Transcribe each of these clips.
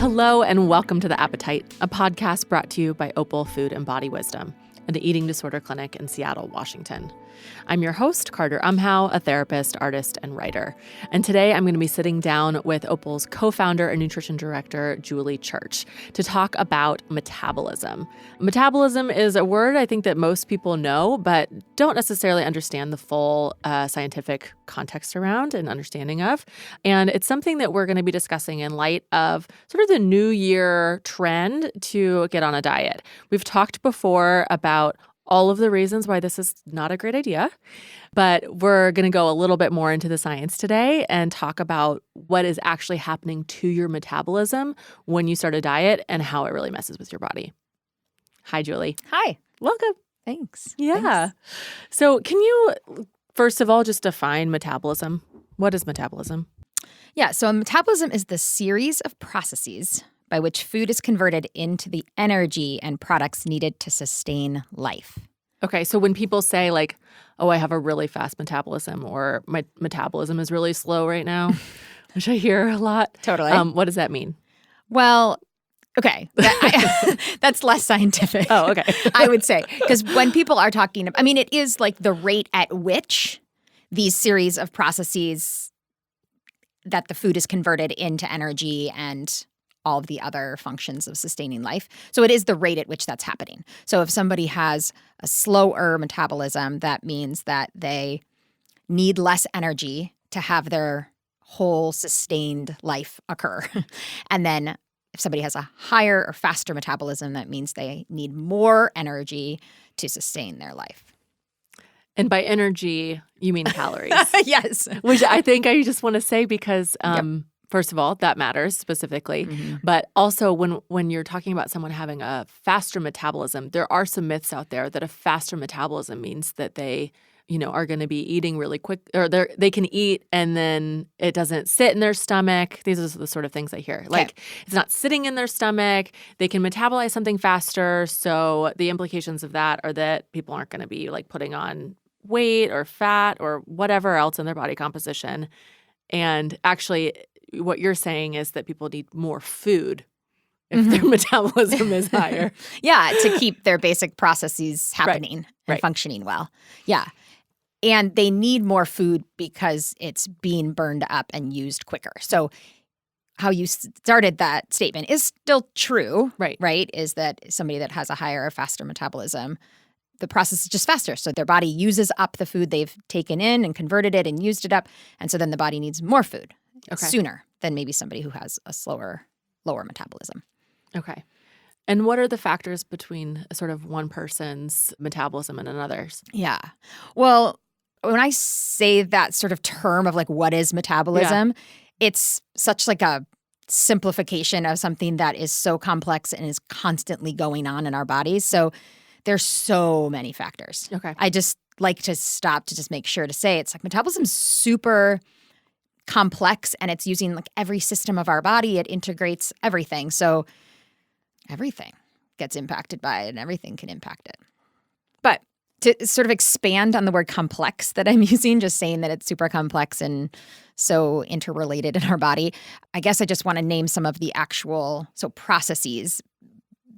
Hello and welcome to The Appetite, a podcast brought to you by Opal Food and Body Wisdom and the Eating Disorder Clinic in Seattle, Washington. I'm your host, Carter Umhau, a therapist, artist, and writer. And today I'm going to be sitting down with Opal's co-founder and nutrition director, Julie Church, to talk about metabolism. Metabolism is a word I think that most people know, but don't necessarily understand the full scientific context around and understanding of. And it's something that we're going to be discussing in light of sort of the new year trend to get on a diet. We've talked before about all of the reasons why this is not a great idea, but we're going to go a little bit more into the science today and talk about what is actually happening to your metabolism when you start a diet and how it really messes with your body. Hi, Julie. Hi. Welcome. Thanks. Yeah. Thanks. So can you, first of all, just define metabolism? What is metabolism? Yeah, so metabolism is the series of processes by which food is converted into the energy and products needed to sustain life. Okay, so when people say like, oh, I have a really fast metabolism or my metabolism is really slow right now, which I hear a lot. Totally. What does that mean? Well, okay. That's less scientific. Oh, okay. I would say. Because when people are talking, I mean, it is like the rate at which these series of processes that the food is converted into energy and all of the other functions of sustaining life. So it is the rate at which that's happening. So if somebody has a slower metabolism, that means that they need less energy to have their whole sustained life occur. And then if somebody has a higher or faster metabolism, that means they need more energy to sustain their life. And by energy, you mean calories. Yes. Which I think I just want to say because Yep. first of all, that matters specifically. Mm-hmm. But also when you're talking about someone having a faster metabolism, there are some myths out there that a faster metabolism means that they, are going to be eating really quick or they can eat and then it doesn't sit in their stomach. These are the sort of things I hear. Like it's not sitting in their stomach. They can metabolize something faster. So the implications of that are that people aren't going to be like putting on weight or fat or whatever else in their body composition. And actually, what you're saying is that people need more food if their metabolism is higher. Yeah, to keep their basic processes happening and functioning well. Yeah. And they need more food because it's being burned up and used quicker. So how you started that statement is still true, right? Is that somebody that has a higher or faster metabolism, the process is just faster. So their body uses up the food they've taken in and converted it and used it up. And so then the body needs more food sooner than maybe somebody who has a lower metabolism. Okay. And what are the factors between sort of one person's metabolism and another's? Yeah. Well, when I say that sort of term of like what is metabolism, it's such like a simplification of something that is so complex and is constantly going on in our bodies. So there's so many factors. Okay. I just like to stop to just make sure to say it's like metabolism is super complex and it's using like every system of our body. It integrates everything. So everything gets impacted by it and everything can impact it. But to sort of expand on the word complex that I'm using, just saying that it's super complex and so interrelated in our body, I guess I just want to name some of the actual processes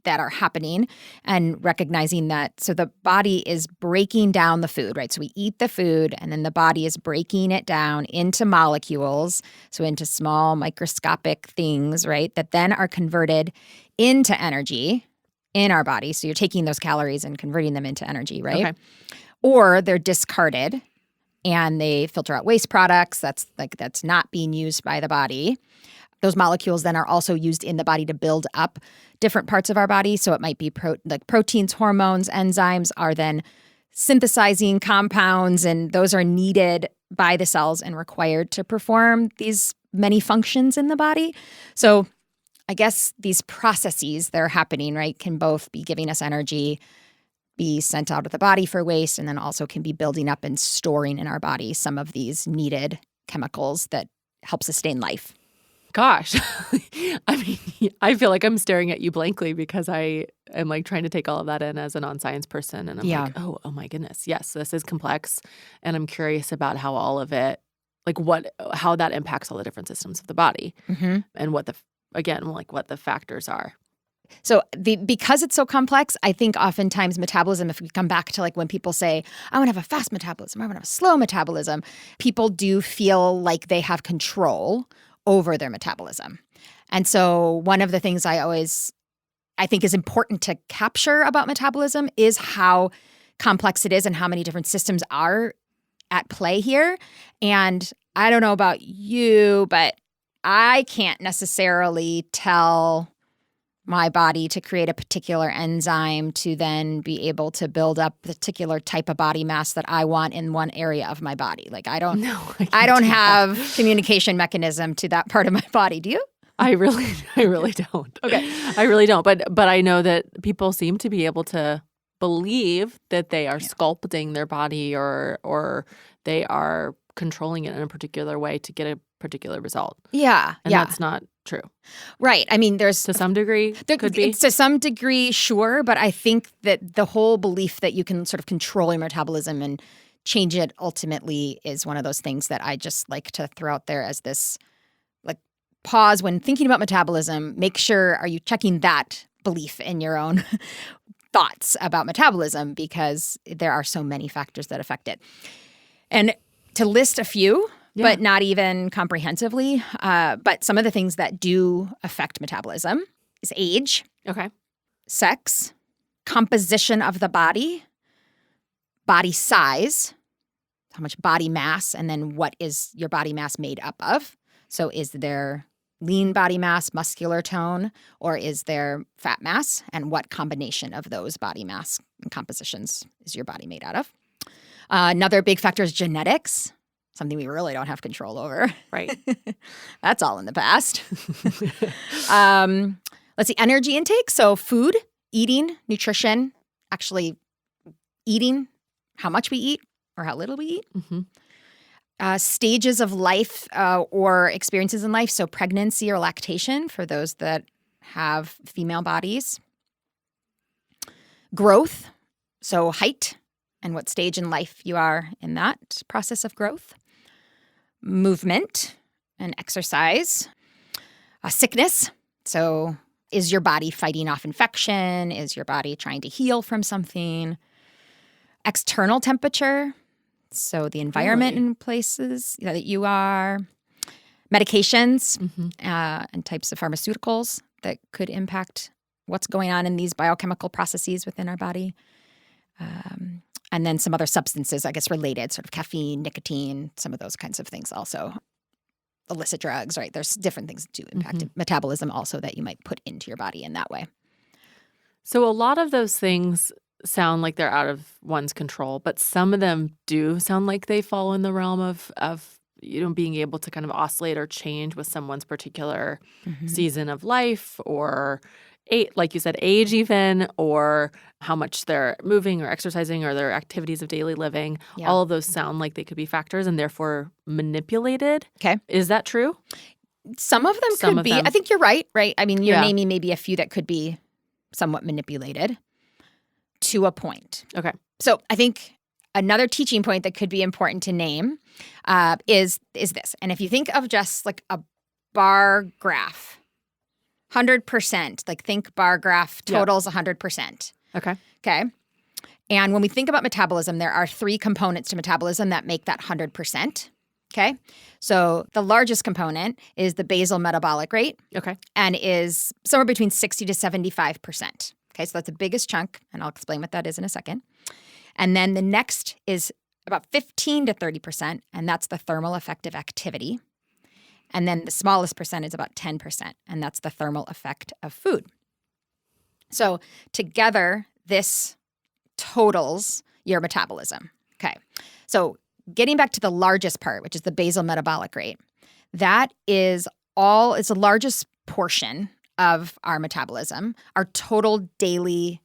that are happening and recognizing that so the body is breaking down the food, right? So we eat the food and then the body is breaking it down into molecules, so into small microscopic things, right? That then are converted into energy in our body. So you're taking those calories and converting them into energy, right? Okay. Or they're discarded and they filter out waste products that's not being used by the body. Those molecules then are also used in the body to build up different parts of our body. So it might be proteins, hormones, enzymes are then synthesizing compounds, and those are needed by the cells and required to perform these many functions in the body. So I guess these processes that are happening, right, can both be giving us energy, be sent out of the body for waste, and then also can be building up and storing in our body some of these needed chemicals that help sustain life. Gosh, I mean, I feel like I'm staring at you blankly because I am like trying to take all of that in as a non-science person. And I'm like, oh my goodness. Yes, this is complex. And I'm curious about how all of it, like how that impacts all the different systems of the body and what the again, like what the factors are. So because it's so complex, I think oftentimes metabolism, if we come back to like when people say, I want to have a fast metabolism, I want to have a slow metabolism, people do feel like they have control over their metabolism. And so one of the things I think is important to capture about metabolism is how complex it is and how many different systems are at play here. And I don't know about you, but I can't necessarily tell my body to create a particular enzyme to then be able to build up the particular type of body mass that I want in one area of my body. Like I don't have communication mechanism to that part of my body. Do you? I really don't. Okay. I really don't. But I know that people seem to be able to believe that they are sculpting their body or they are controlling it in a particular way to get a particular result. Yeah. And that's not true. Right. I mean, there's to some degree, could be. To some degree, sure. But I think that the whole belief that you can sort of control your metabolism and change it ultimately is one of those things that I just like to throw out there as this, like, pause when thinking about metabolism. Make sure, are you checking that belief in your own thoughts about metabolism? Because there are so many factors that affect it. And to list a few, but not even comprehensively. But some of the things that do affect metabolism is age, sex, composition of the body size, how much body mass, and then what is your body mass made up of. So is there lean body mass, muscular tone, or is there fat mass? And what combination of those body mass and compositions is your body made out of? Another big factor is genetics. Something we really don't have control over. Right. That's all in the past. Let's see, energy intake. So food, eating, nutrition, actually eating, how much we eat or how little we eat. Mm-hmm. Stages of life or experiences in life. So pregnancy or lactation for those that have female bodies. Growth. So height and what stage in life you are in that process of growth. Movement and exercise. Sickness. So is your body fighting off infection? Is your body trying to heal from something? External temperature. So the environment in places that you are. Medications and types of pharmaceuticals that could impact what's going on in these biochemical processes within our body. And then some other substances, I guess, related, sort of caffeine, nicotine, some of those kinds of things also. Illicit drugs, right? There's different things that do impact metabolism also that you might put into your body in that way. So a lot of those things sound like they're out of one's control, but some of them do sound like they fall in the realm of being able to kind of oscillate or change with someone's particular season of life or like you said, age even, or how much they're moving or exercising or their activities of daily living. Yeah. All of those sound like they could be factors and therefore manipulated. Okay. Is that true? Some of them could be. I think you're right? I mean, you're naming maybe a few that could be somewhat manipulated to a point. Okay. So I think another teaching point that could be important to name is this. And if you think of just like a bar graph, 100%, like think bar graph totals 100%. Okay. And when we think about metabolism, there are 3 components to metabolism that make that 100%. Okay. So the largest component is the basal metabolic rate. Okay. And is somewhere between 60 to 75%. Okay. So that's the biggest chunk. And I'll explain what that is in a second. And then the next is about 15 to 30%. And that's the thermal effective activity. And then the smallest percent is about 10%, and that's the thermal effect of food. So together, this totals your metabolism. Okay. So getting back to the largest part, which is the basal metabolic rate, that is it's the largest portion of our metabolism, our total daily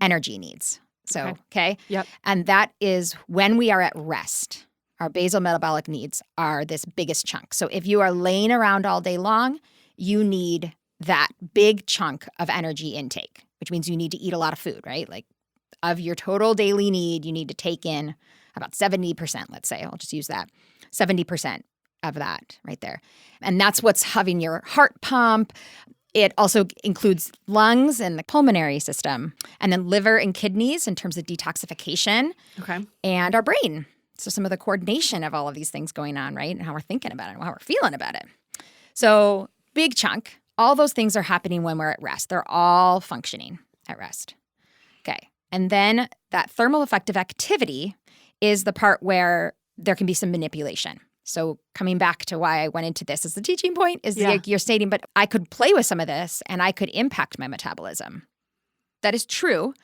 energy needs. So, okay? Yep. And that is when we are at rest. Our basal metabolic needs are this biggest chunk. So if you are laying around all day long, you need that big chunk of energy intake, which means you need to eat a lot of food, right? Like of your total daily need, you need to take in about 70%, let's say. I'll just use that. 70% of that right there. And that's what's having your heart pump. It also includes lungs and the pulmonary system, and then liver and kidneys in terms of detoxification, Okay. and our brain. So some of the coordination of all of these things going on, right? And how we're thinking about it and how we're feeling about it. So big chunk, all those things are happening when we're at rest. They're all functioning at rest. Okay. And then that thermal effective activity is the part where there can be some manipulation. So coming back to why I went into this as the teaching point is like you're stating, but I could play with some of this and I could impact my metabolism. That is true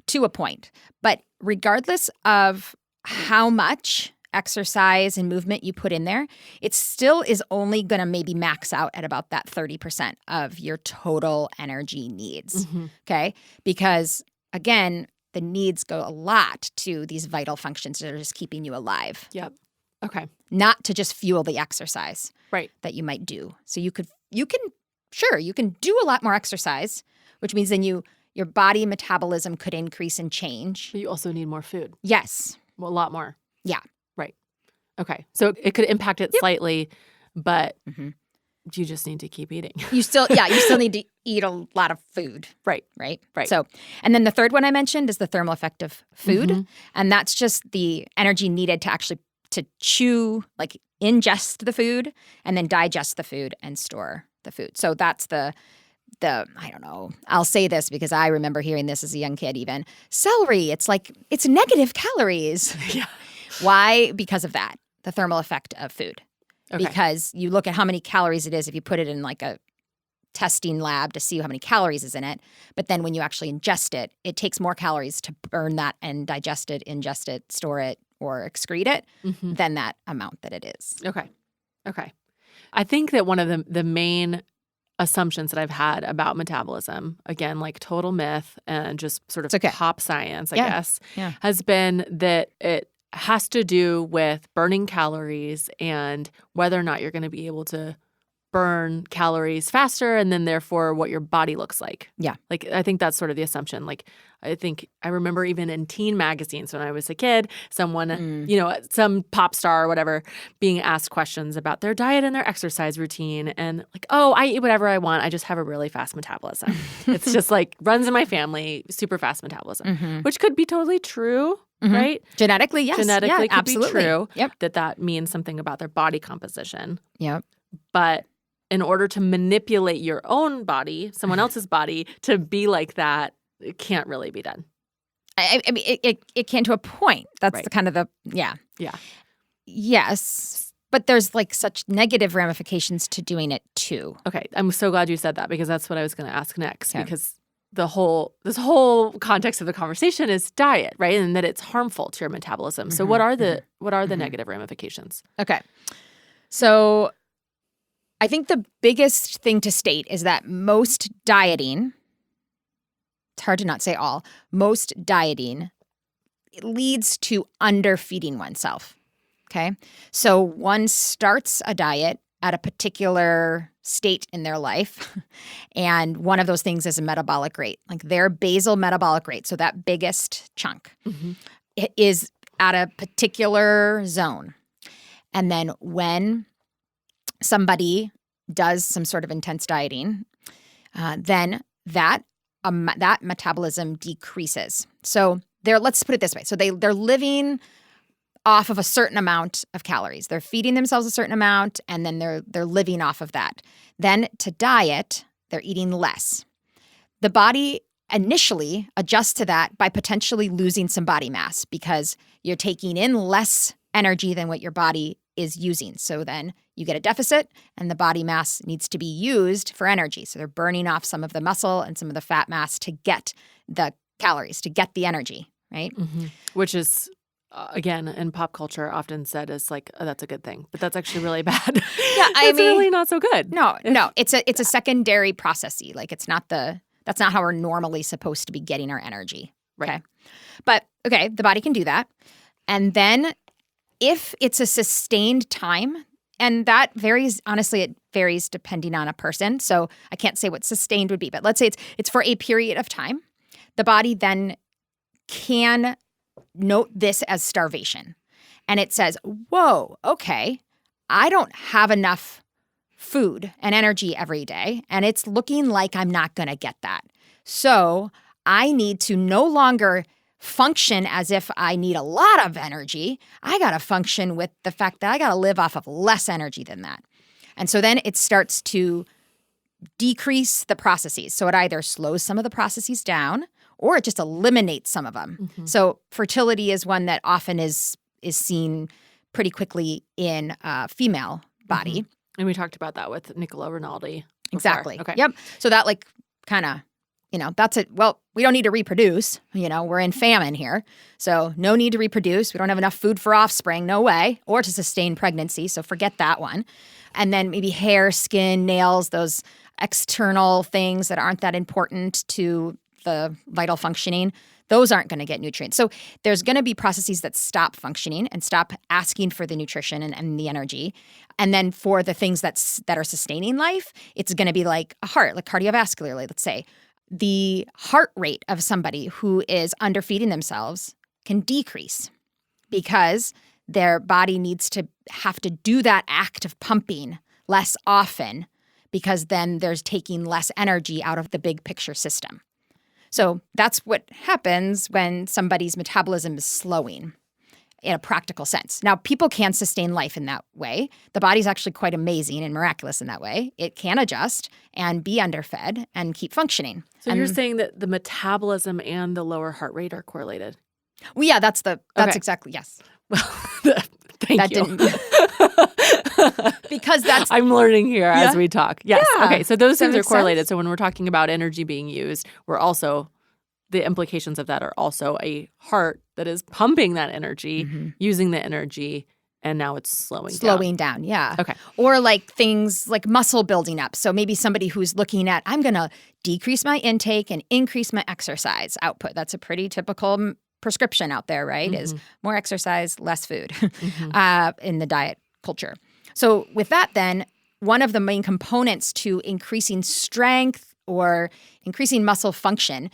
to a point. But regardless of how much exercise and movement you put in there, it still is only going to maybe max out at about that 30% of your total energy needs. Okay? Because again, the needs go a lot to these vital functions that are just keeping you alive. Yep. Okay. Not to just fuel the exercise that you might do. So you can do a lot more exercise, which means then your body metabolism could increase and change. But you also need more food. Yes. Well, a lot more. Yeah. Right. Okay. So it could impact it slightly, but you just need to keep eating. You still need to eat a lot of food. Right. So, and then the third one I mentioned is the thermal effect of food. And that's just the energy needed to actually to chew, like ingest the food and then digest the food and store the food. So that's the I don't know. I'll say this because I remember hearing this as a young kid even. Celery, it's negative calories. Yeah. Why? Because of that, the thermal effect of food. Okay. Because you look at how many calories it is if you put it in like a testing lab to see how many calories is in it. But then when you actually ingest it, it takes more calories to burn that and digest it, ingest it, store it, or excrete it than that amount that it is. Okay. I think that one of the main assumptions that I've had about metabolism, again, like total myth and just sort of pop science, I guess, has been that it has to do with burning calories and whether or not you're going to be able to burn calories faster and then therefore what your body looks like. Yeah. Like I think that's sort of the assumption. Like I remember even in teen magazines when I was a kid, someone, some pop star or whatever being asked questions about their diet and their exercise routine and like, oh, I eat whatever I want. I just have a really fast metabolism. It's just like runs in my family, super fast metabolism, which could be totally true. Right? Genetically, yes. Genetically could absolutely. be true Yep. that means something about their body composition. Yep. But in order to manipulate your own body, someone else's body, to be like that, it can't really be done. I mean, it can to a point. That's the kind of Yeah. Yes. But there's like such negative ramifications to doing it too. Okay. I'm so glad you said that because that's what I was going to ask next because this whole context of the conversation is diet, right? And that it's harmful to your metabolism. So what are the negative ramifications? Okay. So I think the biggest thing to state is that most dieting, it's hard to not say all, most dieting leads to underfeeding oneself. Okay. So one starts a diet at a particular state in their life. And one of those things is a metabolic rate, like their basal metabolic rate. So that biggest chunk it is at a particular zone. And then when somebody does some sort of intense dieting, then that metabolism decreases. So let's put it this way. So they're living off of a certain amount of calories. They're feeding themselves a certain amount, and then they're living off of that. Then to diet, they're eating less. The body initially adjusts to that by potentially losing some body mass because you're taking in less energy than what your body is using. So then you get a deficit, and the body mass needs to be used for energy. So they're burning off some of the muscle and some of the fat mass to get the calories, to get the energy, right? Which is again, in pop culture, often said as like, oh, that's a good thing, but that's actually really bad. Yeah, I mean, really not so good. No, it's a secondary processy. Like that's not how we're normally supposed to be getting our energy. Right. Okay, but the body can do that, and then if it's a sustained time, and that varies. Honestly, it varies depending on a person. So I can't say what sustained would be, but let's say it's for a period of time. The body then can note this as starvation. And it says, whoa, okay, I don't have enough food and energy every day, and it's looking like I'm not going to get that. So I need to no longer function as if I need a lot of energy. I got to function with the fact that I got to live off of less energy than that. And so then it starts to decrease the processes. So it either slows some of the processes down or it just eliminates some of them. Mm-hmm. So fertility is one that often is seen pretty quickly in a female body. Mm-hmm. And we talked about that with Nicola Rinaldi before. Exactly. Okay. Yep. So that kind of, that's it. Well, we don't need to reproduce. We're in famine here. So no need to reproduce. We don't have enough food for offspring. No way. Or to sustain pregnancy. So forget that one. And then maybe hair, skin, nails, those external things that aren't that important to the vital functioning, those aren't going to get nutrients. So there's going to be processes that stop functioning and stop asking for the nutrition and the energy. And then for the things that are sustaining life, it's going to be like a heart, like cardiovascularly, let's say. The heart rate of somebody who is underfeeding themselves can decrease because their body needs to have to do that act of pumping less often because then there's taking less energy out of the big picture system. So that's what happens when somebody's metabolism is slowing in a practical sense. Now, people can sustain life in that way. The body's actually quite amazing and miraculous in that way. It can adjust and be underfed and keep functioning. So you're saying that the metabolism and the lower heart rate are correlated? Well, yeah, that's exactly, yes. Well, thank you. Because that's... I'm learning here as we talk. Yes. Yeah. Okay, so those things are correlated. Sense? So when we're talking about energy being used, the implications of that are also a heart that is pumping that energy, using the energy, and now it's slowing down. Yeah. Okay. Or like things like muscle building up. So maybe somebody who's looking at, I'm going to decrease my intake and increase my exercise output. That's a pretty typical prescription out there, right? Is more exercise, less food in the diet culture. So with that then, one of the main components to increasing strength or increasing muscle function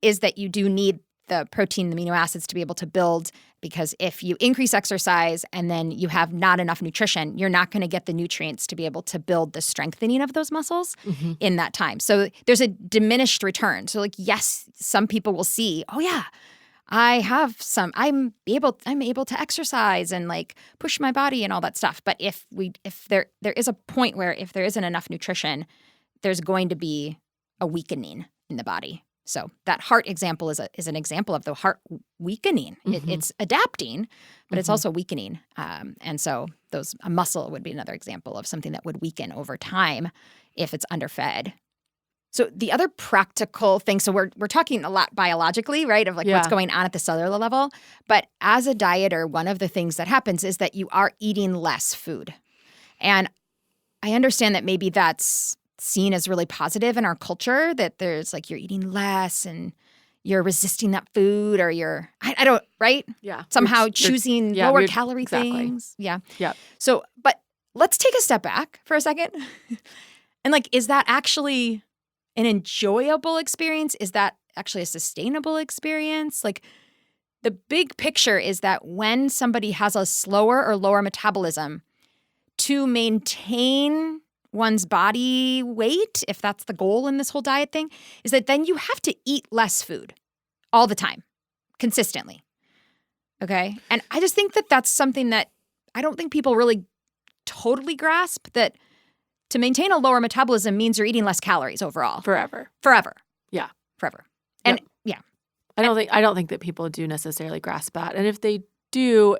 is that you do need the protein, the amino acids to be able to build, because if you increase exercise and then you have not enough nutrition, you're not going to get the nutrients to be able to build the strengthening of those muscles in that time. So there's a diminished return. So yes, some people will see, oh yeah, I'm able to exercise and push my body and all that stuff. But if there is a point where if there isn't enough nutrition, there's going to be a weakening in the body. So that heart example is an example of the heart weakening. It's adapting, but it's also weakening. And so a muscle would be another example of something that would weaken over time if it's underfed. So the other practical thing, so we're talking a lot biologically, right, of what's going on at the cellular level. But as a dieter, one of the things that happens is that you are eating less food. And I understand that maybe that's seen as really positive in our culture, that there's you're eating less and you're resisting that food, or you're, I don't, right? Yeah. Somehow choosing lower calorie things. Yeah. Yeah. So, but let's take a step back for a second. And is that actually an enjoyable experience? Is that actually a sustainable experience? The big picture is that when somebody has a slower or lower metabolism, to maintain one's body weight, if that's the goal in this whole diet thing, is that then you have to eat less food all the time, consistently. Okay? And I just think that that's something that I don't think people really totally grasp, that to maintain a lower metabolism means you're eating less calories overall. Forever. Yeah. Forever. And I don't think that people do necessarily grasp that. And if they do,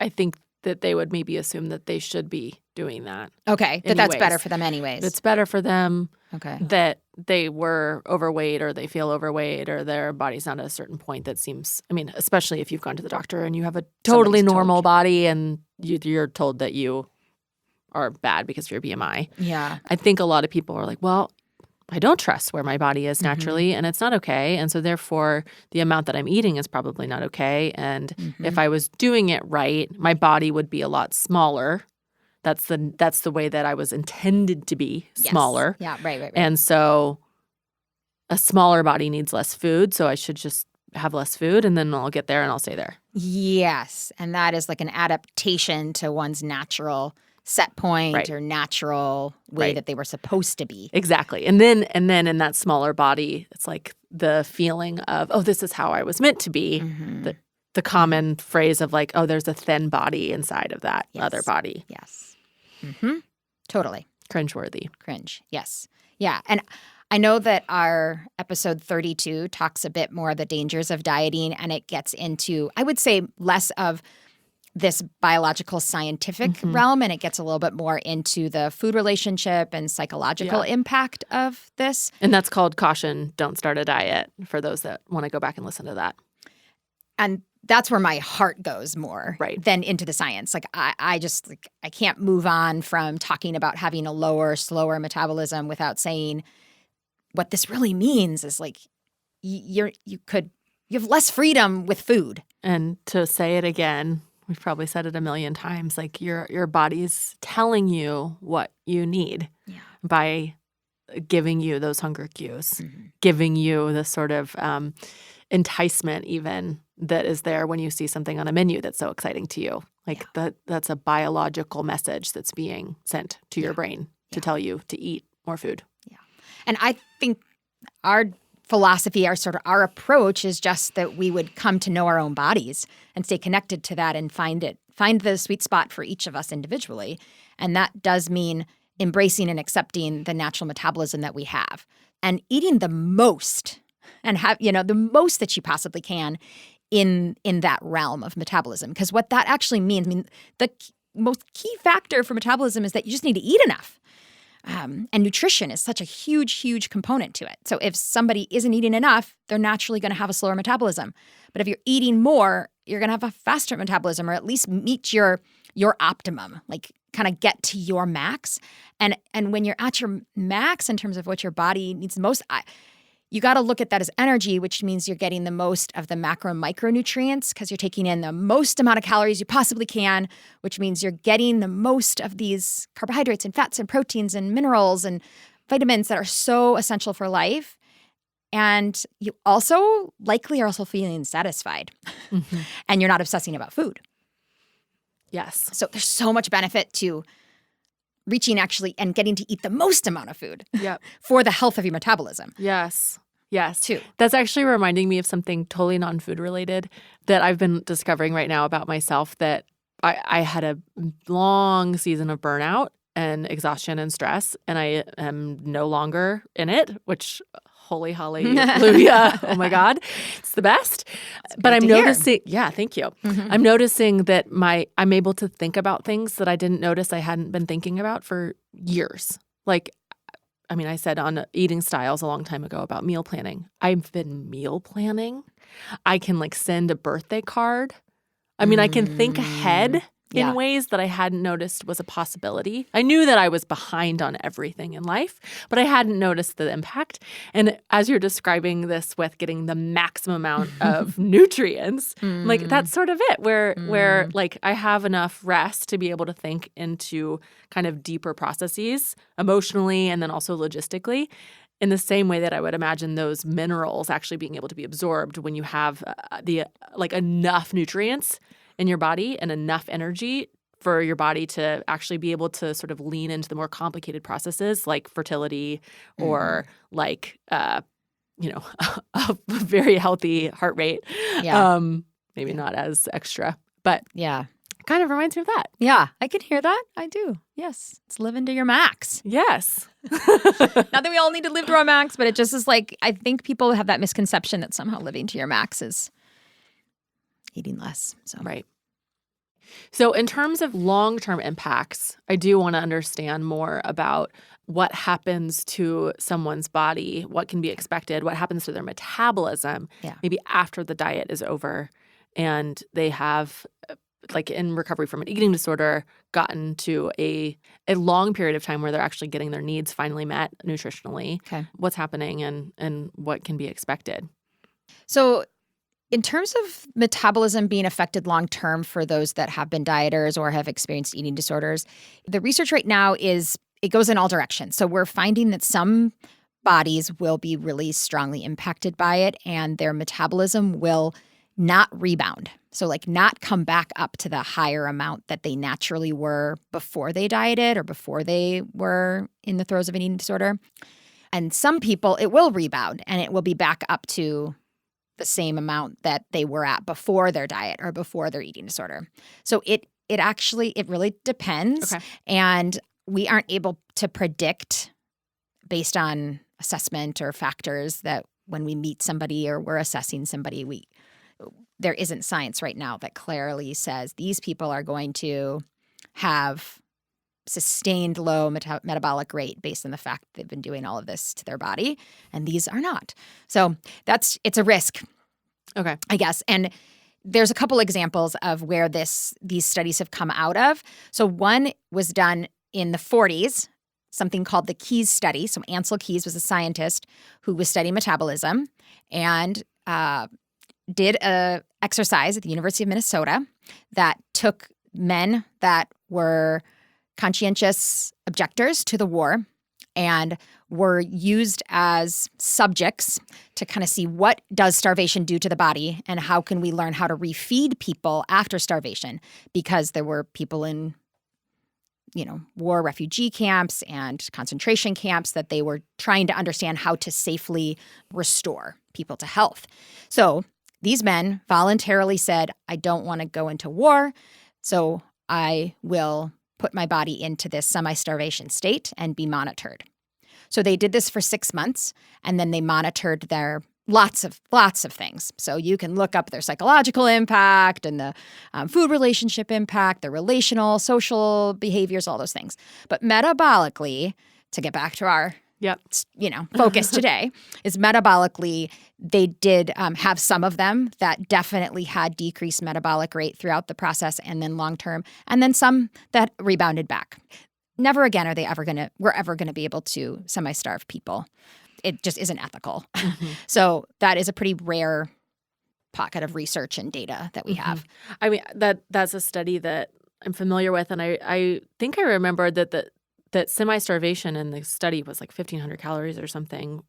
I think that they would maybe assume that they should be doing that. Okay, that's better for them anyways. It's better for them. Okay. That they were overweight, or they feel overweight, or their body's not at a certain point that seems, especially if you've gone to the doctor and you have a totally normal body and you're told that you are bad because of your BMI. Yeah. I think a lot of people are like, well, I don't trust where my body is naturally, and it's not okay. And so therefore, the amount that I'm eating is probably not okay. And if I was doing it right, my body would be a lot smaller. That's the way that I was intended to be, smaller. Yeah, right. And so a smaller body needs less food, so I should just have less food, and then I'll get there and I'll stay there. Yes, and that is an adaptation to one's natural set point Right. or natural way Right. that they were supposed to be. Exactly. And then in that smaller body, it's like the feeling of, oh, this is how I was meant to be. Mm-hmm. The common phrase of like, oh, there's a thin body inside of that Yes. other body. Yes. Mm-hmm. Totally. Cringeworthy. Cringe. Yes. Yeah. And I know that our episode 32 talks a bit more of the dangers of dieting, and it gets into, I would say, less of this biological scientific realm, and it gets a little bit more into the food relationship and psychological impact of this. And that's called Caution, Don't Start a Diet, for those that want to go back and listen to that. And that's where my heart goes more than into the science. Like I just like I can't move on from talking about having a lower, slower metabolism without saying what this really means is like you have less freedom with food. And to say it again, we've probably said it a million times, like your body's telling you what you need by giving you those hunger cues, giving you the sort of enticement even that is there when you see something on a menu that's so exciting to you. Like that's a biological message that's being sent to your brain to tell you to eat more food. Yeah. And I think our philosophy, our approach is just that we would come to know our own bodies and stay connected to that and find the sweet spot for each of us individually. And that does mean embracing and accepting the natural metabolism that we have and eating the most and have, the most that you possibly can in that realm of metabolism. Because what that actually means, the most key factor for metabolism is that you just need to eat enough. And nutrition is such a huge, huge component to it. So if somebody isn't eating enough, they're naturally going to have a slower metabolism. But if you're eating more, you're going to have a faster metabolism, or at least meet your optimum, like kind of get to your max. And when you're at your max in terms of what your body needs the most, you got to look at that as energy, which means you're getting the most of the macro and micronutrients because you're taking in the most amount of calories you possibly can, which means you're getting the most of these carbohydrates and fats and proteins and minerals and vitamins that are so essential for life. And you also likely are also feeling satisfied and you're not obsessing about food. Yes. So there's so much benefit to reaching actually and getting to eat the most amount of food for the health of your metabolism. Yes. Too. That's actually reminding me of something totally non-food related that I've been discovering right now about myself, that I had a long season of burnout and exhaustion and stress, and I am no longer in it, which holy hallelujah. Oh my God. It's the best. But I'm noticing, thank you. I'm noticing that I'm able to think about things that I didn't notice I hadn't been thinking about for years. Like, I said on eating styles a long time ago about meal planning. I've been meal planning. I can send a birthday card. I can think ahead in ways that I hadn't noticed was a possibility. I knew that I was behind on everything in life, but I hadn't noticed the impact. And as you're describing this with getting the maximum amount of nutrients, that's sort of it, where I have enough rest to be able to think into kind of deeper processes emotionally and then also logistically, in the same way that I would imagine those minerals actually being able to be absorbed when you have enough nutrients in your body and enough energy for your body to actually be able to sort of lean into the more complicated processes like fertility or a very healthy heart rate. Maybe not as extra, but kind of reminds me of that. Yeah, I can hear that. I do. Yes. It's living to your max. Yes. Not that we all need to live to our max, but it just is I think people have that misconception that somehow living to your max is eating less. Right. So in terms of long-term impacts, I do want to understand more about what happens to someone's body, what can be expected, what happens to their metabolism, maybe after the diet is over and they have, in recovery from an eating disorder, gotten to a long period of time where they're actually getting their needs finally met nutritionally. Okay. What's happening and what can be expected? So in terms of metabolism being affected long-term for those that have been dieters or have experienced eating disorders, the research right now it goes in all directions. So we're finding that some bodies will be really strongly impacted by it and their metabolism will not rebound. So like not come back up to the higher amount that they naturally were before they dieted or before they were in the throes of an eating disorder. And some people, it will rebound and it will be back up to the same amount that they were at before their diet or before their eating disorder. So it really depends. Okay. And we aren't able to predict based on assessment or factors that when we meet somebody or we're assessing somebody, there isn't science right now that clearly says these people are going to have sustained low metabolic rate based on the fact they've been doing all of this to their body, and these are not. So it's a risk, Okay. I guess. And there's a couple examples of where these studies have come out of. So one was done in the 40s, something called the Keyes study. So Ansel Keys was a scientist who was studying metabolism and did a exercise at the University of Minnesota that took men that were conscientious objectors to the war and were used as subjects to kind of see what does starvation do to the body and how can we learn how to refeed people after starvation, because there were people in war refugee camps and concentration camps that they were trying to understand how to safely restore people to health. So these men voluntarily said, I don't want to go into war, so I will put my body into this semi-starvation state and be monitored. So they did this for 6 months, and then they monitored their lots of things. So you can look up their psychological impact and the food relationship impact, their relational, social behaviors, all those things. But metabolically, to get back to our focus today, is metabolically, they did have some of them that definitely had decreased metabolic rate throughout the process and then long term, and then some that rebounded back. Never again are we're ever gonna be able to semi-starve people. It just isn't ethical. Mm-hmm. So that is a pretty rare pocket of research and data that we have. I mean, that's a study that I'm familiar with, and I think I remember that semi-starvation in the study was like 1,500 calories or something.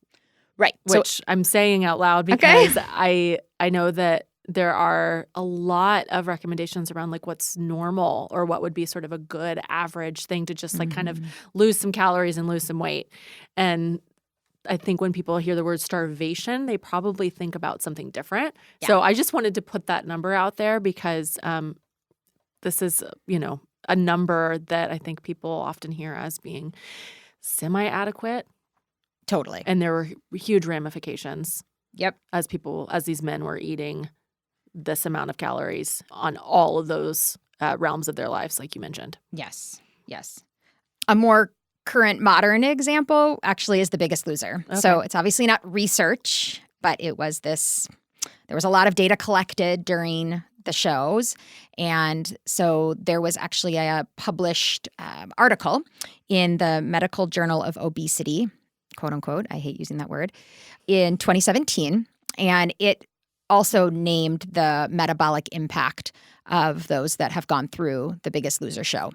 Right. Which I'm saying out loud because I know that there are a lot of recommendations around like what's normal or what would be sort of a good average thing to just like kind of lose some calories and lose some weight. And I think when people hear the word starvation, they probably think about something different. Yeah. So I just wanted to put that number out there because this is, a number that I think people often hear as being semi-adequate. Totally. And there were huge ramifications. Yep. As these men were eating this amount of calories on all of those realms of their lives, like you mentioned. Yes. A more current modern example actually is The Biggest Loser. Okay. So it's obviously not research, but there was a lot of data collected during the shows. And so there was actually a published article in the Medical Journal of Obesity, quote unquote, I hate using that word, in 2017. And it also named the metabolic impact of those that have gone through The Biggest Loser show.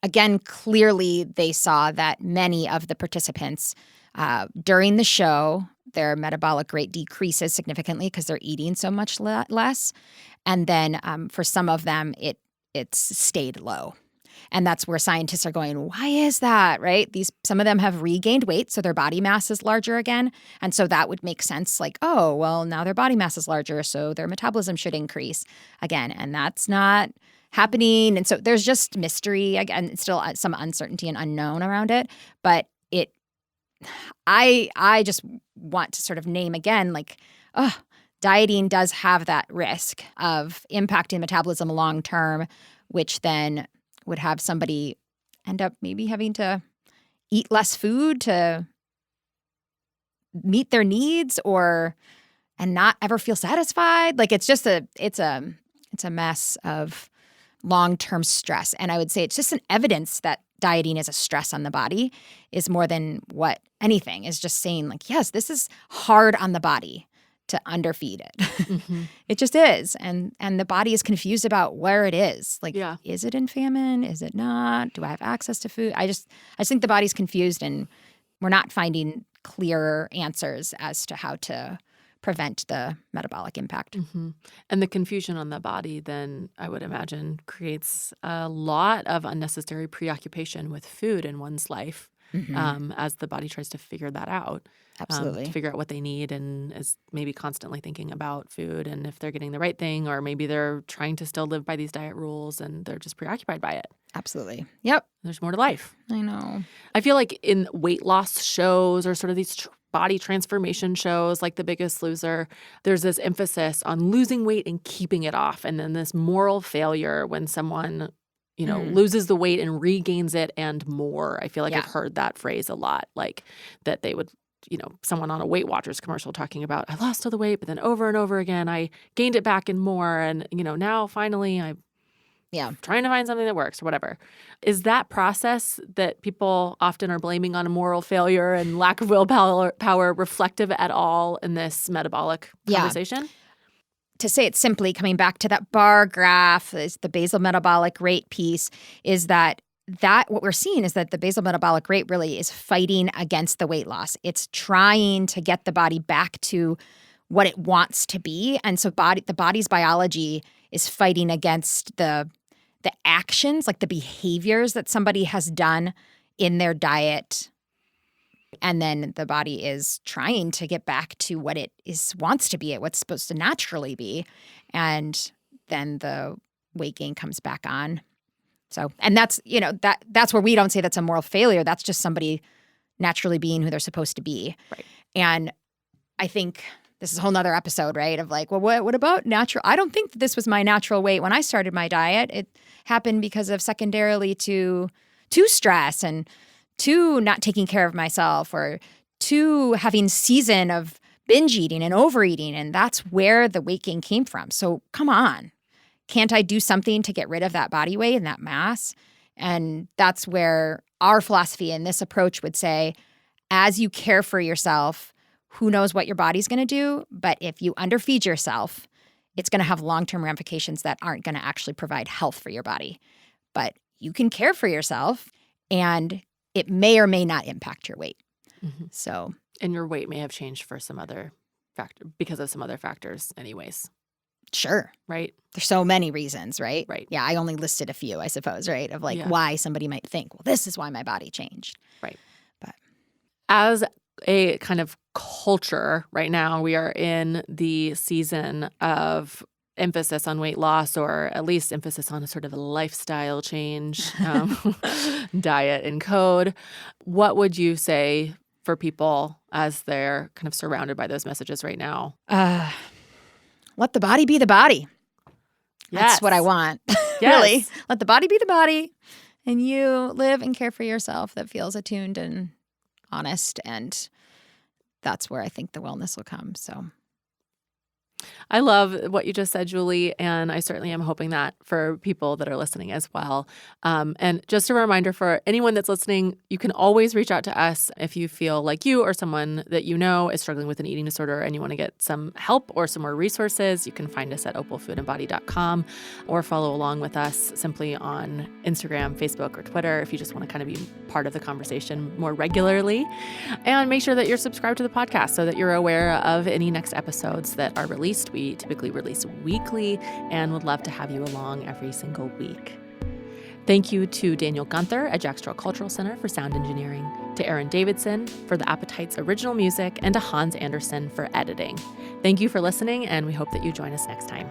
Again, clearly they saw that many of the participants during the show, their metabolic rate decreases significantly because they're eating so much less. And then for some of them, it's stayed low. And that's where scientists are going, why is that, right? Some of them have regained weight, so their body mass is larger again. And so that would make sense, like, oh, well, now their body mass is larger, so their metabolism should increase again. And that's not happening. And so there's just mystery, again, still some uncertainty and unknown around it. But I just want to sort of name again, like, dieting does have that risk of impacting metabolism long term, which then would have somebody end up maybe having to eat less food to meet their needs and not ever feel satisfied. Like it's a mess of long-term stress. And I would say it's just an evidence that dieting is a stress on the body is more than what anything is just saying like, yes, this is hard on the body to underfeed it. Mm-hmm. It just is. And the body is confused about where it is. Like, Is it in famine? Is it not? Do I have access to food? I just think the body's confused and we're not finding clear answers as to how to prevent the metabolic impact. Mm-hmm. And the confusion on the body then, I would imagine, creates a lot of unnecessary preoccupation with food in one's life as the body tries to figure that out. Absolutely. To figure out what they need and is maybe constantly thinking about food and if they're getting the right thing, or maybe they're trying to still live by these diet rules and they're just preoccupied by it. Absolutely. Yep. There's more to life. I know. I feel like in weight loss shows or sort of these body transformation shows like The Biggest Loser, there's this emphasis on losing weight and keeping it off. And then this moral failure when someone, loses the weight and regains it and more. I feel like I've heard that phrase a lot, like that they would, someone on a Weight Watchers commercial talking about, I lost all the weight, but then over and over again, I gained it back and more. And, now finally I'm trying to find something that works or whatever. Is that process that people often are blaming on a moral failure and lack of willpower reflective at all in this metabolic conversation? To say it simply, coming back to that bar graph, is the basal metabolic rate piece, is that what we're seeing is that the basal metabolic rate really is fighting against the weight loss. It's trying to get the body back to what it wants to be. And so the body's biology is fighting against the actions, like the behaviors that somebody has done in their diet. And then the body is trying to get back to what it wants to be, what's supposed to naturally be. And then the weight gain comes back on. So, and that's, that's where we don't say that's a moral failure. That's just somebody naturally being who they're supposed to be. Right. And I think this is a whole nother episode, right? Of like, well, what about natural? I don't think that this was my natural weight when I started my diet. It happened because of secondarily to stress and to not taking care of myself or to having season of binge eating and overeating. And that's where the weight gain came from. So come on. Can't I do something to get rid of that body weight and that mass? And that's where our philosophy and this approach would say, as you care for yourself, who knows what your body's going to do? But if you underfeed yourself, it's going to have long-term ramifications that aren't going to actually provide health for your body. But you can care for yourself, and it may or may not impact your weight. Mm-hmm. So, and your weight may have changed for some other factor because of some other factors anyways. Sure. Right. There's so many reasons, right? Right. Yeah, I only listed a few, I suppose, right? Of like why somebody might think, well, this is why my body changed. Right. But as a kind of culture right now, we are in the season of emphasis on weight loss, or at least emphasis on a sort of a lifestyle change, diet and code. What would you say for people as they're kind of surrounded by those messages right now? Let the body be the body. Yes. That's what I want. Yes. Really. Let the body be the body, and you live and care for yourself that feels attuned and honest. And that's where I think the wellness will come. So I love what you just said, Julie, and I certainly am hoping that for people that are listening as well. And just a reminder for anyone that's listening, you can always reach out to us if you feel like you or someone that you know is struggling with an eating disorder and you want to get some help or some more resources. You can find us at opalfoodandbody.com or follow along with us simply on Instagram, Facebook, or Twitter if you just want to kind of be part of the conversation more regularly. And make sure that you're subscribed to the podcast so that you're aware of any next episodes that are released. We typically release weekly and would love to have you along every single week. Thank you to Daniel Gunther at Jack Straw Cultural Center for sound engineering, to Aaron Davidson for the Appetite's original music, and to Hans Anderson for editing. Thank you for listening, and we hope that you join us next time.